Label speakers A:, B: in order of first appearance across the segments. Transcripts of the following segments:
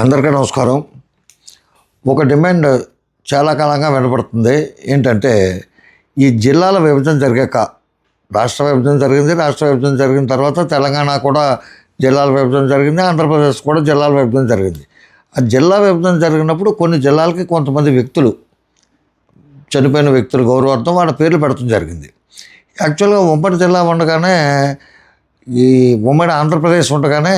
A: అందరికీ నమస్కారం. ఒక డిమాండ్ చాలా కాలంగా వినపడుతుంది. ఏంటంటే, ఈ జిల్లాల విభజన జరిగాక రాష్ట్ర విభజన జరిగింది. రాష్ట్ర విభజన జరిగిన తర్వాత తెలంగాణ కూడా జిల్లాల విభజన జరిగింది. ఆంధ్రప్రదేశ్ కూడా జిల్లాల విభజన జరిగింది. ఆ జిల్లా విభజన జరిగినప్పుడు కొన్ని జిల్లాలకి కొంతమంది వ్యక్తులు, చనిపోయిన వ్యక్తులు గౌరవార్థం వాళ్ళ పేర్లు పెడతాం జరిగింది. యాక్చువల్గా ఉమ్మడి జిల్లా ఉండగానే, ఈ ఉమ్మడి ఆంధ్రప్రదేశ్ ఉండగానే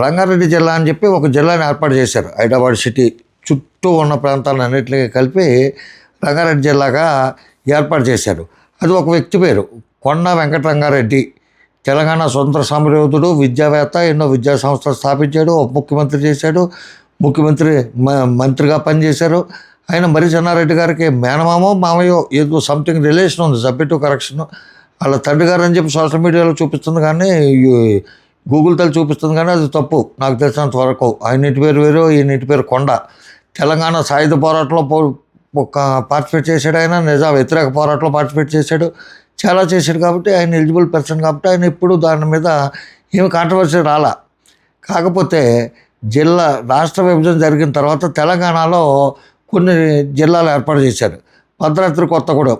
A: రంగారెడ్డి జిల్లా అని చెప్పి ఒక జిల్లాని ఏర్పాటు చేశారు. హైదరాబాద్ సిటీ చుట్టూ ఉన్న ప్రాంతాలన్నింటినీ కలిపి రంగారెడ్డి జిల్లాగా ఏర్పాటు చేశారు. అది ఒక వ్యక్తి పేరు, కొండ వెంకటరంగారెడ్డి. తెలంగాణ స్వతంత్ర సమరయోధుడు, విద్యావేత్త, ఎన్నో విద్యా సంస్థలు స్థాపించాడు, ఉప ముఖ్యమంత్రి చేశాడు, ముఖ్యమంత్రి మంత్రిగా పనిచేశారు. ఆయన మరి చెన్నారెడ్డి గారికి మేనమామో మామయ్యో ఏదో సంథింగ్ రిలేషన్ ఉంది, సబ్జెక్టు కరెక్షన్. వాళ్ళ తండ్రి గారు అని చెప్పి సోషల్ మీడియాలో చూపిస్తుంది, కానీ గూగుల్ తల్లి చూపిస్తుంది, కానీ అది తప్పు నాకు తెలిసినంత వరకు. ఆయన ఇంటి పేరు వేరు, ఈయన ఇంటి పేరు కొండ. తెలంగాణ సాయుధ పోరాటంలో పార్టిసిపేట్ చేశాడు. ఆయన నిజాం వ్యతిరేక పోరాటంలో పార్టిసిపేట్ చేశాడు, చాలా చేశాడు. కాబట్టి ఆయన ఎలిజిబుల్ పర్సన్, కాబట్టి ఆయన ఇప్పుడు దాని మీద ఏమి కాంట్రవర్సీ రాలా. కాకపోతే రాష్ట్ర విభజన జరిగిన తర్వాత తెలంగాణలో కొన్ని జిల్లాలు ఏర్పాటు చేశారు. భద్రాద్రి కొత్తగూడెం,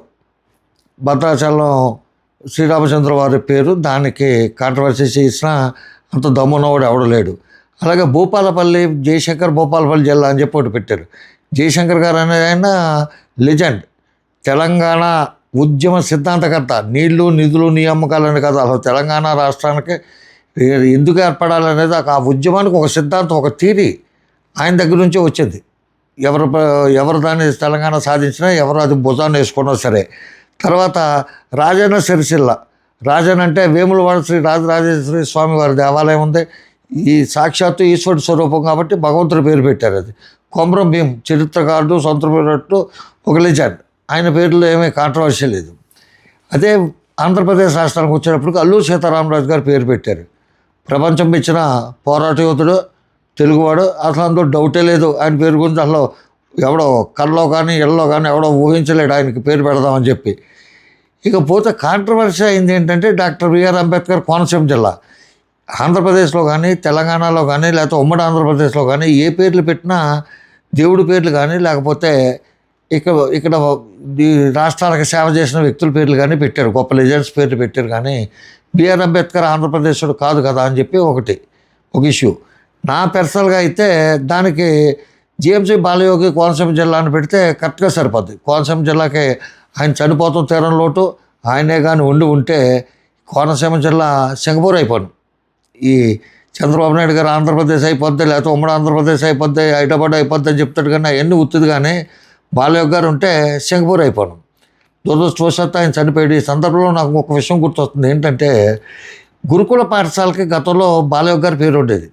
A: భద్రాచలం శ్రీరామచంద్ర వారి పేరు, దానికి కాంట్రవర్సీ చేసిన అంత దమ్మున్నవాడు ఎవడు లేడు. అలాగే భూపాలపల్లి, జయశంకర్ భూపాలపల్లి జిల్లా అని చెప్పి ఒకటి పెట్టారు. జయశంకర్ గారు అనేది ఆయన లెజెండ్, తెలంగాణ ఉద్యమ సిద్ధాంతకర్త. నీళ్లు, నిధులు, నియామకాలని కదా, అసలు తెలంగాణ రాష్ట్రానికి ఎందుకు ఏర్పడాలనేది ఆ ఉద్యమానికి ఒక సిద్ధాంతం, ఒక థీరీ ఆయన దగ్గర నుంచే వచ్చింది. ఎవరు దాన్ని తెలంగాణ సాధించినా, ఎవరు అది భుజాన్ని వేసుకున్నా సరే. తర్వాత రాజన్న సిరిసిల్ల, రాజన్ అంటే వేములవాడ శ్రీ రాజరాజేశ్వరి స్వామి వారి దేవాలయం ఉంది. ఈ సాక్షాత్తు ఈశ్వరుడు స్వరూపం కాబట్టి భగవంతుడి పేరు పెట్టారు. అది కొమరం భీం, చరిత్రకారుడు, సొంతమైనట్టు ఒక లెజెండ్. ఆయన పేరులో ఏమీ కాంట్రవర్సీ లేదు. అదే ఆంధ్రప్రదేశ్ రాష్ట్రానికి వచ్చేటప్పటికి అల్లూరి సీతారామరాజు గారు పేరు పెట్టారు. ప్రపంచం ఇచ్చిన పోరాట యోధుడు, తెలుగువాడు, అసలు అందులో డౌటే లేదు. ఆయన పేరు గురించి అసలు ఎవడో కళ్ళలో కానీ ఇళ్ళలో కానీ ఎవడో ఊహించలేడు ఆయనకి పేరు పెడదామని చెప్పి. ఇకపోతే కాంట్రవర్సీ అయింది ఏంటంటే, డాక్టర్ బిఆర్ అంబేద్కర్ కోనసీమ జిల్లా. ఆంధ్రప్రదేశ్లో కానీ, తెలంగాణలో కానీ, లేకపోతే ఉమ్మడి ఆంధ్రప్రదేశ్లో కానీ ఏ పేర్లు పెట్టినా దేవుడి పేర్లు కానీ, లేకపోతే ఇక్కడ ఈ రాష్ట్రాలకు సేవ చేసిన వ్యక్తుల పేర్లు కానీ పెట్టారు, గొప్ప లెజెండ్స్ పేర్లు పెట్టారు. కానీ బిఆర్ అంబేద్కర్ ఆంధ్రప్రదేశ్లో కాదు కదా అని చెప్పి ఒక ఇష్యూ. నా పర్సనల్గా అయితే దానికి జిఎంసీ బాలయోగి కోనసీమ జిల్లా అని పెడితే కరెక్ట్గా సరిపోద్ది. కోనసీమ జిల్లాకి ఆయన చనిపోతాం తీరం లోటు ఆయనే కానీ ఉంటే కోనసీమ జిల్లా సింగపూర్ అయిపోను. ఈ చంద్రబాబు నాయుడు గారు ఆంధ్రప్రదేశ్ అయిపోద్ది, లేకపోతే ఉమ్మడి ఆంధ్రప్రదేశ్ అయిపోద్ది, హైదరాబాద్ అయిపోద్ది అని చెప్తాడు, కానీ అవన్నీ ఉత్తుది. కానీ బాలయోగి గారు ఉంటే సింగపూర్ అయిపోను. దురదృష్టవశాత్తు ఆయన చనిపోయాడు. ఈ సందర్భంలో నాకు ఒక విషయం గుర్తొస్తుంది. ఏంటంటే, గురుకుల పాఠశాలకి గతంలో బాలయోగి గారి పేరు ఉండేది.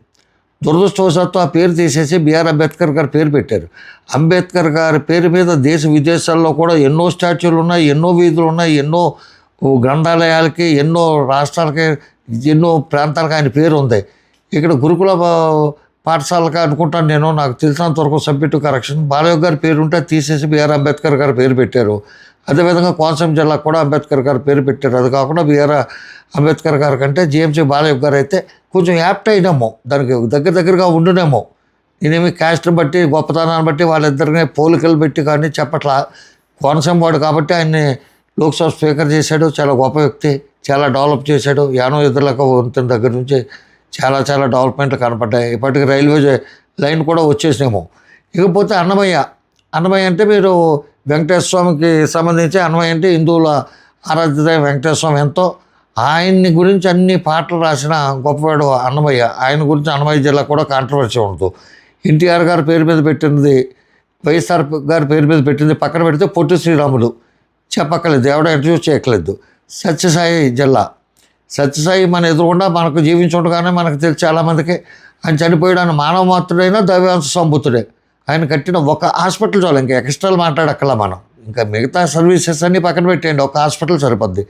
A: దురదృష్టవశాత్తు ఆ పేరు తీసేసి బిఆర్ అంబేద్కర్ గారి పేరు పెట్టారు. అంబేద్కర్ గారి పేరు మీద దేశ విదేశాల్లో కూడా ఎన్నో స్టాచ్యూలు ఉన్నాయి, ఎన్నో వీధులు ఉన్నాయి, ఎన్నో గ్రంథాలయాలకి, ఎన్నో రాష్ట్రాలకి, ఎన్నో ప్రాంతాలకు ఆయన పేరు ఉంది. ఇక్కడ గురుకుల పాఠశాలకి అనుకుంటాను నేను, నాకు తెలిసినంత వరకు సబ్జెక్టు కరెక్షన్. బాలయోగి గారి పేరు ఉంటే తీసేసి బిఆర్ అంబేద్కర్ గారి పేరు పెట్టారు. అదేవిధంగా కోనసీమ జిల్లాకు కూడా అంబేద్కర్ గారి పేరు పెట్టారు. అది కాకుండా బిఆర్ అంబేద్కర్ గారి కంటే జిఎంసీ బాలయోగి గారు అయితే కొంచెం యాప్ట్ అయినామో, దానికి దగ్గరగా ఉండునేమో. నేనేమి క్యాస్ట్ని బట్టి, గొప్పతనాన్ని బట్టి వాళ్ళిద్దరిని పోలికలు పెట్టి కానీ చెప్పట్లా. కోనసీమ వాడు కాబట్టి ఆయన్ని లోక్సభ స్పీకర్ చేశాడు. చాలా గొప్ప వ్యక్తి, చాలా డెవలప్ చేశాడు. యానో ఇద్దరులకు వంతెన దగ్గర నుంచి చాలా డెవలప్మెంట్లు కనపడ్డాయి. ఇప్పటికి రైల్వే లైన్ కూడా వచ్చేసినేమో. ఇకపోతే అన్నమయ్య అంటే మీరు వెంకటేశ్వర స్వామికి సంబంధించి, అన్నమయ్య అంటే హిందువుల ఆరాధ్యత వెంకటేశ్వర స్వామి ఎంతో. ఆయన్ని గురించి అన్ని పాటలు రాసిన గొప్పవాడు అన్నమయ్య. ఆయన గురించి అన్నమయ్య జిల్లా కూడా కాంట్రవర్సీ ఉండదు. ఎన్టీఆర్ గారి పేరు మీద పెట్టినది, వైఎస్ఆర్ గారి పేరు మీద పెట్టింది పక్కన పెడితే పొట్టి శ్రీరాములు చెప్పక్కర్లేదు, ఎవడో ఇంటర్వ్యూ చేయక్కర్లేదు. సత్యసాయి జిల్లా, సత్యసాయి మన ఎదురుగుండా మనకు జీవించుండగానే మనకు తెలిసి చాలామందికి ఆయన చనిపోయాడు. ఆయన మానవ మాత్రుడైనా దైవాంశ సంబుతుడే. ఆయన కట్టిన ఒక హాస్పిటల్ చాలు, ఇంకా ఎక్స్ట్రాలు మాట్లాడక్కర్లా మనం. ఇంకా మిగతా సర్వీసెస్ అన్నీ పక్కన పెట్టేయండి, ఒక హాస్పిటల్ సరిపోద్ది.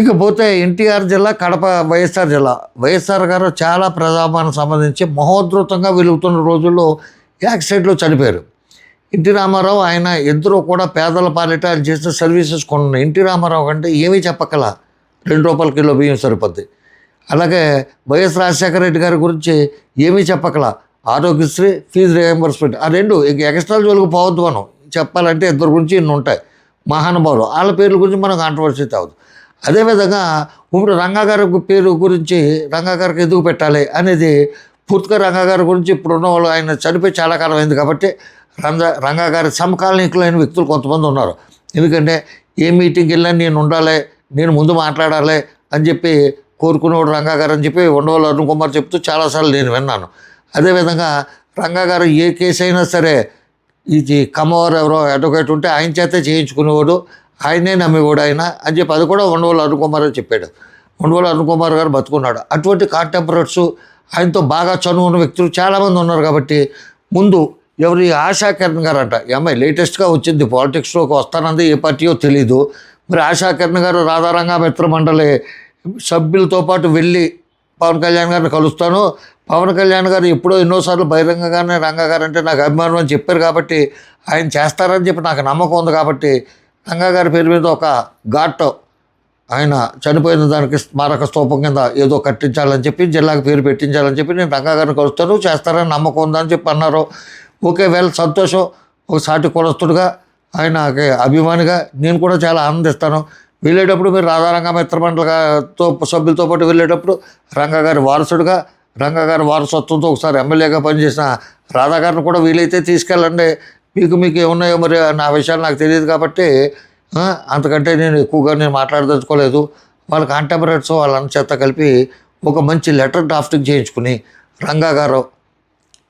A: ఇకపోతే ఎన్టీఆర్ జిల్లా, కడప వైఎస్ఆర్ జిల్లా. వైఎస్ఆర్ గారు చాలా ప్రజాభానికి సంబంధించి మహోద్ధృతంగా వెలుగుతున్న రోజుల్లో యాక్సిడెంట్లో చనిపోయారు. ఎన్టీ రామారావు ఆయన ఇద్దరు కూడా పేదల పాలిట ఆయన చేసిన సర్వీసెస్ కొన్ని. ఎన్టీ రామారావు కంటే ఏమీ చెప్పకల, ₹2 కిలో బియ్యం సరిపోద్ది. అలాగే వైఎస్ రాజశేఖర రెడ్డి గారి గురించి ఏమీ చెప్పకల, ఆరోగ్యశ్రీ, ఫీజు రియంబర్స్మెంట్, ఆ రెండు ఇంక ఎక్స్ట్రా జోలికి పోవద్దు. మనం చెప్పాలంటే ఇద్దరు గురించి ఇన్ని ఉంటాయి మహానుభావులు, వాళ్ళ పేర్ల గురించి మనం కాంట్రవర్సీ తేవద్దు. అదేవిధంగా ఇప్పుడు రంగా గారి పేరు గురించి, రంగా గారికి ఎందుకు పెట్టాలి అనేది పూర్తిగా రంగా గారి గురించి ఇప్పుడున్న వాళ్ళు, ఆయన చనిపోయి చాలా కాలం అయింది కాబట్టి రంగా గారి సమకాలీకులైన వ్యక్తులు కొంతమంది ఉన్నారు. ఎందుకంటే ఏ మీటింగ్కి వెళ్ళినా నేను ఉండాలి, నేను ముందు మాట్లాడాలి అని చెప్పి కోరుకునేవాడు రంగా గారు అని చెప్పి ఉండవల్లి అరుణ్ కుమార్ చెప్తూ చాలాసార్లు నేను విన్నాను. అదేవిధంగా రంగా గారు ఏ కేసు అయినా సరే, ఇది కమ్మవారు ఎవరో అడ్వకేట్ ఉంటే ఆయన చేతే చేయించుకునేవాడు, ఆయనే నమ్మేవాడు ఆయన అని చెప్పి అది కూడా ఉండవల్లి అరుణ్ కుమార్ అని చెప్పాడు. ఉండవల్లి అరుణ్ కుమార్ గారు బతుకున్నాడు. అటువంటి కాంటెంపరర్స్, ఆయనతో బాగా చనువు ఉన్న వ్యక్తులు చాలామంది ఉన్నారు. కాబట్టి ముందు ఎవరు, ఈ ఆశా కిరణ్ గారు అంట, ఈ అమ్మాయి లేటెస్ట్గా వచ్చింది పాలిటిక్స్లోకి వస్తానంది, ఏ పార్టీయో తెలీదు. మరి ఆశా కిరణ్ గారు రాధారంగా మిత్ర మండలి సభ్యులతో పాటు వెళ్ళి పవన్ కళ్యాణ్ గారిని కలుస్తాను, పవన్ కళ్యాణ్ గారు ఎప్పుడో ఎన్నోసార్లు బహిరంగంగానే రంగా గారు అంటే నాకు అభిమానం అని చెప్పారు కాబట్టి ఆయన చేస్తారని చెప్పి నాకు నమ్మకం ఉంది. కాబట్టి రంగా గారి పేరు మీద ఒక ఘాట్, ఆయన చనిపోయిన దానికి స్మారక స్తూపం కింద ఏదో కట్టించాలని చెప్పి, జిల్లాకు పేరు పెట్టించాలని చెప్పి నేను రంగా గారిని కలుస్తాను, చేస్తారని నమ్మకం ఉందని చెప్పి అన్నారు. ఓకే, వెల్, సంతోషం. ఒక సాటి కులస్తుడుగా, ఆయనకి అభిమానిగా నేను కూడా చాలా ఆనందిస్తాను. వెళ్ళేటప్పుడు మీరు రాధారంగా మిత్రమండలితో సభ్యులతో పాటు వెళ్ళేటప్పుడు రంగా గారి వారసుడుగా, రంగా గారి వారసత్వంతో ఒకసారి ఎమ్మెల్యేగా పనిచేసిన రాధా గారిని కూడా వీలైతే తీసుకెళ్ళండి. మీకు ఏమున్నాయో మరి నా విషయాలు నాకు తెలియదు కాబట్టి అంతకంటే నేను ఎక్కువగా మాట్లాడదలుచుకోలేదు. వాళ్ళ కాంటెంపరీస్ వాళ్ళని చేత కలిపి ఒక మంచి లెటర్ డ్రాఫ్టింగ్ చేయించుకుని, రంగా గారు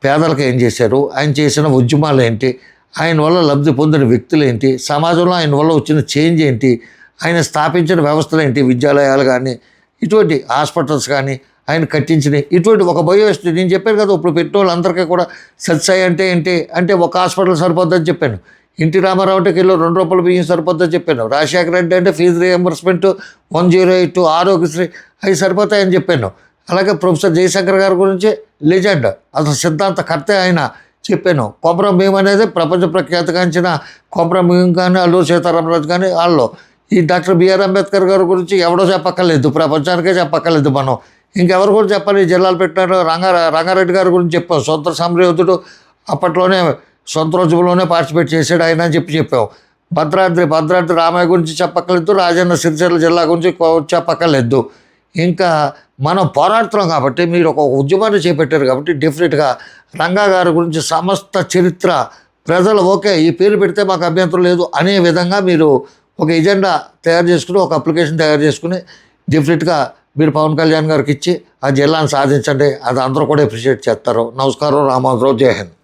A: పేదలకు ఏం చేశారు, ఆయన చేసిన ఉద్యమాలు ఏంటి, ఆయన వల్ల లబ్ధి పొందిన వ్యక్తులు ఏంటి, సమాజంలో ఆయన వల్ల వచ్చిన చేంజ్ ఏంటి, ఆయన స్థాపించిన వ్యవస్థలు ఏంటి, విద్యాలయాలు కానీ, ఇటువంటి హాస్పిటల్స్ కానీ, ఆయన కట్టించినవి, ఇటువంటి ఒక బయోహిస్టరీ నేను చెప్పాను కదా. ఇప్పుడు పెట్టిన వాళ్ళందరికీ కూడా సత్సాయి అంటే ఏంటి అంటే ఒక హాస్పిటల్ సరిపోద్దని చెప్పాను. ఎన్టీ రామారావు అంటే కిలో 2 రూపాయలు బియ్యం సరిపోద్దని చెప్పాను. రాజశేఖర రెడ్డి అంటే ఫీజు రియంబర్స్మెంట్ 108, ఆరోగ్యశ్రీ అవి సరిపోతాయని చెప్పాను. అలాగే ప్రొఫెసర్ జయశంకర్ గారి గురించి లెజెండ్, అసలు సిద్ధాంతకర్తే ఆయన చెప్పాను. కొమరం భీం అనేది ప్రపంచ ప్రఖ్యాతిగాంచిన కొమరం భీం కానీ, అల్లూరి సీతారామరాజు కానీ, వాళ్ళు ఈ డాక్టర్ బిఆర్ అంబేద్కర్ గారి గురించి ఎవడో చెప్పక్కర్లేదు, ప్రపంచానికే చెప్పక్కర్లేదు. మనం ఇంకెవరు కూడా చెప్పాలి. ఈ జిల్లాలు పెట్టినారు. రంగారెడ్డి గారి గురించి చెప్పాం. స్వతంత్ర సమరయోధుడు, అప్పట్లోనే స్వతంత్రోద్యమంలోనే పార్టిసిపేట్ చేశాడు ఆయన అని చెప్పాం. భద్రాద్రి రామయ్య గురించి చెప్పక్కర్లేదు. రాజన్న సిరిసిల్ల జిల్లా గురించి చెప్పక్కర్లేదు. ఇంకా మనం పోరాడుతున్నాం కాబట్టి, మీరు ఒక ఉద్యమాన్ని చేపట్టారు కాబట్టి డెఫినెట్గా రంగా గారి గురించి సమస్త చరిత్ర ప్రజలు ఓకే ఈ పేరు పెడితే మాకు అభ్యంతరం లేదు అనే విధంగా మీరు ఒక ఎజెండా తయారు చేసుకుని, ఒక అప్లికేషన్ తయారు చేసుకుని డెఫినెట్గా మీరు పవన్ కళ్యాణ్ గారికి ఇచ్చి ఆ జిల్లాను సాధించండి. అది అందరూ కూడా అప్రిషియేట్ చేస్తారు. నమస్కారం. రామోజీరావు. జై హింద్.